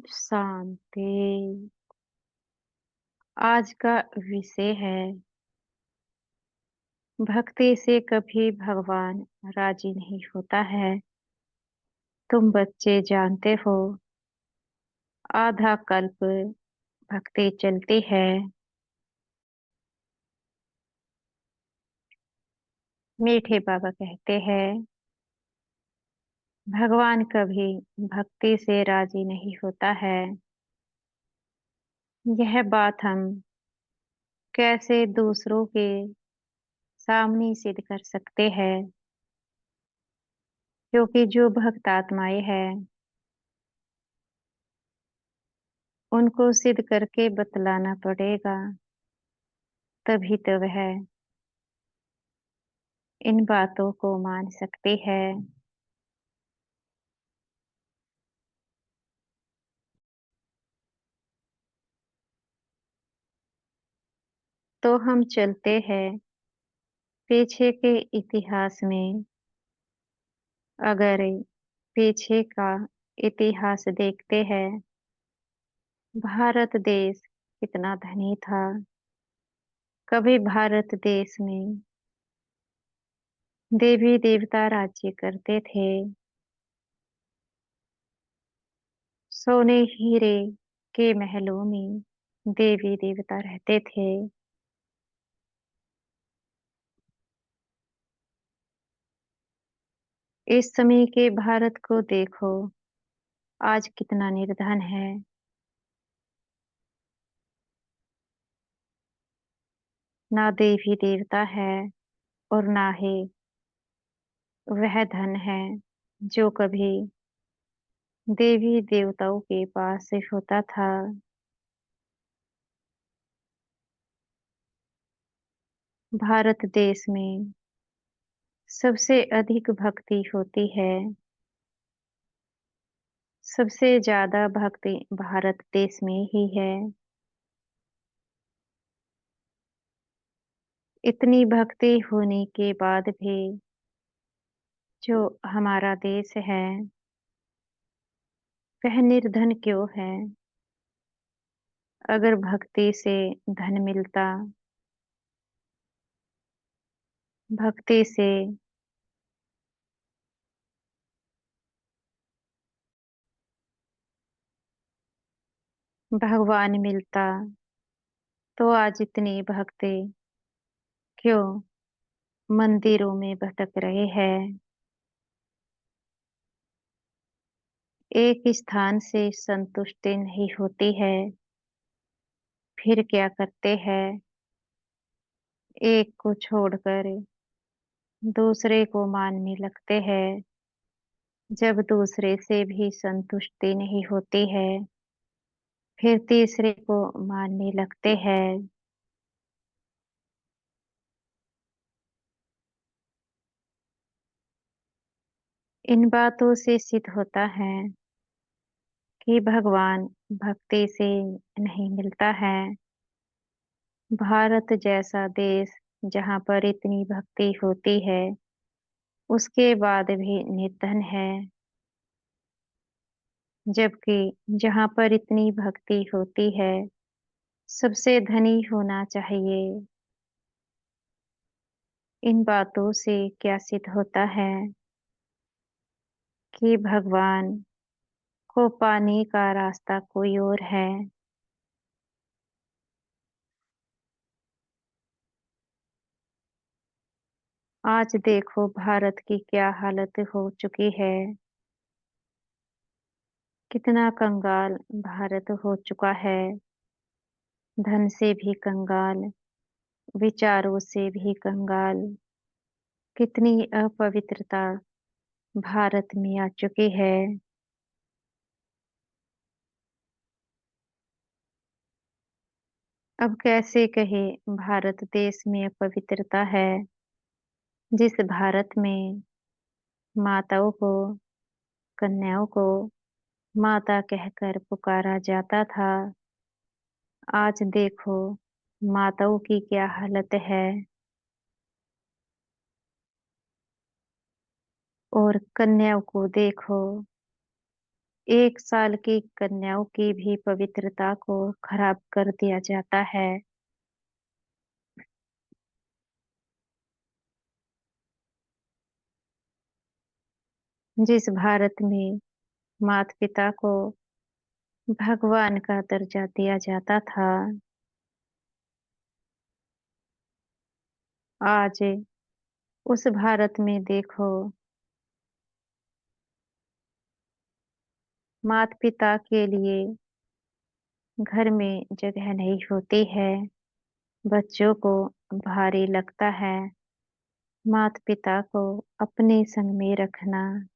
शांति। आज का विषय है भक्ति से कभी भगवान राजी नहीं होता है। तुम बच्चे जानते हो, आधा कल्प भक्ति चलती है। मीठे बाबा कहते हैं भगवान कभी भक्ति से राजी नहीं होता है। यह बात हम कैसे दूसरों के सामने सिद्ध कर सकते हैं, क्योंकि जो भक्त आत्माएं हैं उनको सिद्ध करके बतलाना पड़ेगा, तभी तो वह इन बातों को मान सकती है। तो हम चलते हैं पीछे के इतिहास में। अगर पीछे का इतिहास देखते हैं, भारत देश कितना धनी था। कभी भारत देश में देवी देवता राज्य करते थे। सोने हीरे के महलों में देवी देवता रहते थे। इस समय के भारत को देखो, आज कितना निर्धन है। ना देवी देवता है और ना ही वह धन है जो कभी देवी देवताओं के पास से होता था। भारत देश में सबसे अधिक भक्ति होती है। सबसे ज्यादा भक्ति भारत देश में ही है। इतनी भक्ति होने के बाद भी जो हमारा देश है वह निर्धन क्यों है। अगर भक्ति से धन मिलता, भक्ति से भगवान मिलता, तो आज इतनी भक्ति क्यों मंदिरों में भटक रहे हैं। एक स्थान से संतुष्टि नहीं होती है, फिर क्या करते हैं, एक को छोड़कर दूसरे को मानने लगते हैं। जब दूसरे से भी संतुष्टि नहीं होती है, फिर तीसरे को मानने लगते हैं। इन बातों से सिद्ध होता है कि भगवान भक्ति से नहीं मिलता है। भारत जैसा देश जहाँ पर इतनी भक्ति होती है, उसके बाद भी निर्धन है। जबकि जहाँ पर इतनी भक्ति होती है, सबसे धनी होना चाहिए। इन बातों से क्या सिद्ध होता है कि भगवान को पाने का रास्ता कोई और है। आज देखो भारत की क्या हालत हो चुकी है। कितना कंगाल भारत हो चुका है। धन से भी कंगाल, विचारों से भी कंगाल। कितनी अपवित्रता भारत में आ चुकी है। अब कैसे कहे भारत देश में अपवित्रता है, जिस भारत में माताओं को, कन्याओं को माता कहकर पुकारा जाता था। आज देखो माताओं की क्या हालत है और कन्याओं को देखो 1 साल की कन्याओं की भी पवित्रता को खराब कर दिया जाता है। जिस भारत में माता-पिता को भगवान का दर्जा दिया जाता था, आज उस भारत में देखो, माता-पिता के लिए घर में जगह नहीं होती है। बच्चों को भारी लगता है माता-पिता को अपने संग में रखना।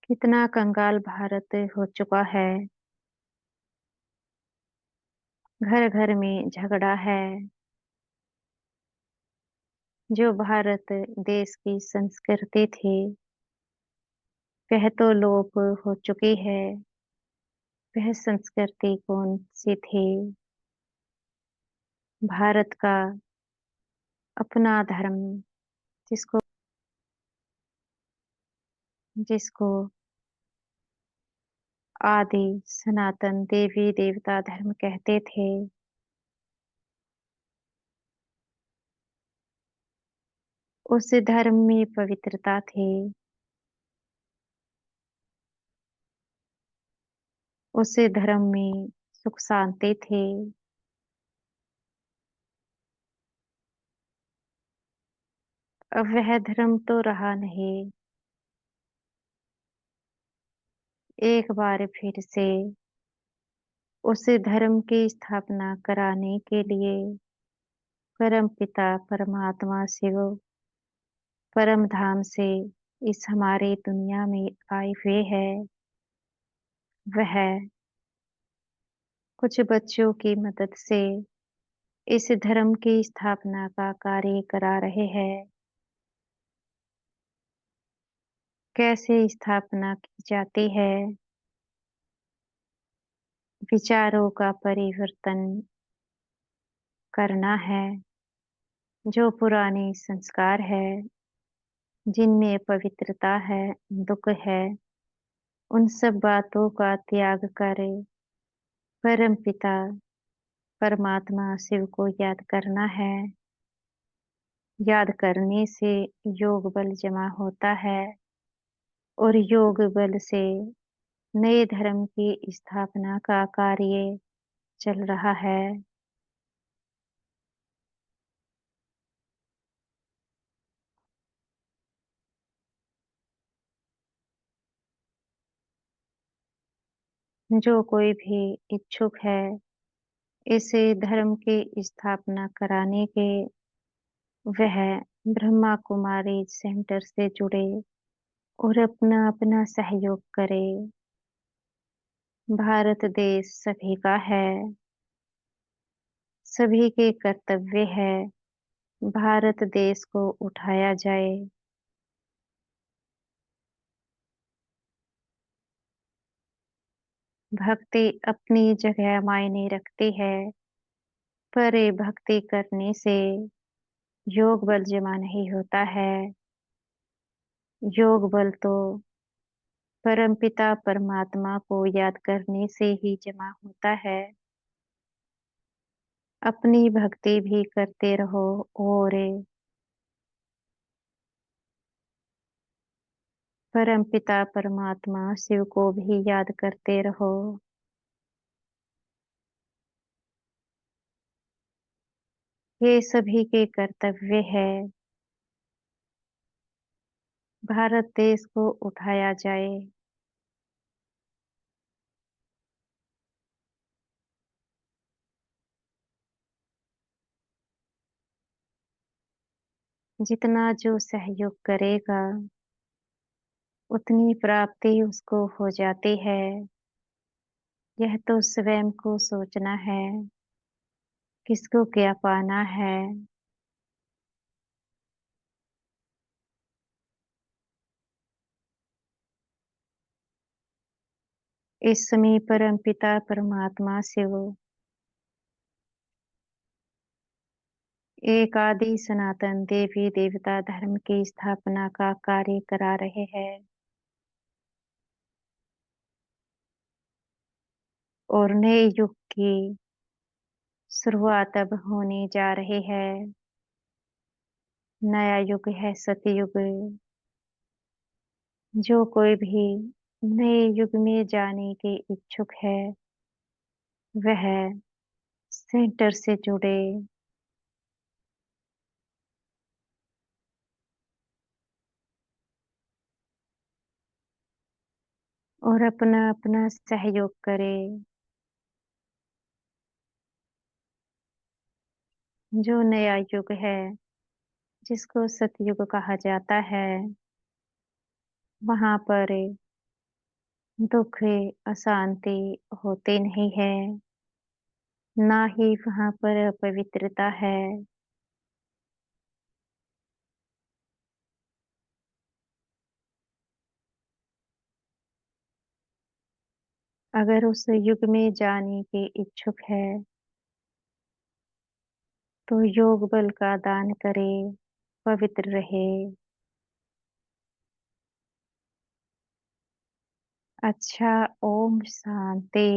कितना कंगाल भारत हो चुका है। घर-घर में झगड़ा है। जो भारत देश की संस्कृति थी, वह तो लोप हो चुकी है। वह संस्कृति कौन-सी थी? भारत का अपना धर्म जिसको जिसको आदि सनातन देवी-देवता धर्म कहते थे। उस धर्म में पवित्रता थी। उस धर्म में सुख शांति थी। अब वह धर्म तो रहा नहीं। एक बार फिर से उस धर्म की स्थापना कराने के लिए परमपिता परमात्मा शिव परम धाम से इस हमारी दुनिया में आए हुए हैं। वह कुछ बच्चों की मदद से इस धर्म की स्थापना का कार्य करा रहे हैं। कैसे स्थापना की जाती है? विचारों का परिवर्तन करना है। जो पुराने संस्कार है, जिनमें पवित्रता है, दुख है, उन सब बातों का त्याग करें। परमपिता परमात्मा शिव को याद करना है। याद करने से योग बल जमा होता है और योग बल से नए धर्म की स्थापना का कार्य चल रहा है। जो कोई भी इच्छुक है इस धर्म की स्थापना कराने के, वह ब्रह्मा कुमारी सेंटर से जुड़े और अपना-अपना सहयोग करे। भारत देश सभी का है। सभी के कर्तव्य है भारत देश को उठाया जाए। भक्ति अपनी जगह मायने रखती है, पर ये भक्ति करने से योग बल जमा नहीं होता है। योग बल तो परमपिता परमात्मा को याद करने से ही जमा होता है। अपनी भक्ति भी करते रहो और परमपिता परमात्मा शिव को भी याद करते रहो। ये सभी के कर्तव्य है। भारत देश को उठाया जाए। जितना जो सहयोग करेगा, उतनी प्राप्ति उसको हो जाती है। यह तो स्वयं को सोचना है, किसको क्या पाना है। इस समय परमपिता परमात्मा शिव एक आदि सनातन देवी देवता धर्म की स्थापना का कार्य करा रहे हैं और नए युग की शुरुआत अब होने जा रही है। नया युग है सतयुग। जो कोई भी नए युग में जाने के इच्छुक है वह सेंटर से जुड़े और अपना अपना सहयोग करे। जो नया युग है जिसको सतयुग कहा जाता है वहां पर दुख अशांति होते नहीं है, ना ही वहां पर पवित्रता है। अगर उस युग में जाने के इच्छुक है तो योग बल का दान करे, पवित्र रहे। अच्छा, ओम शांति।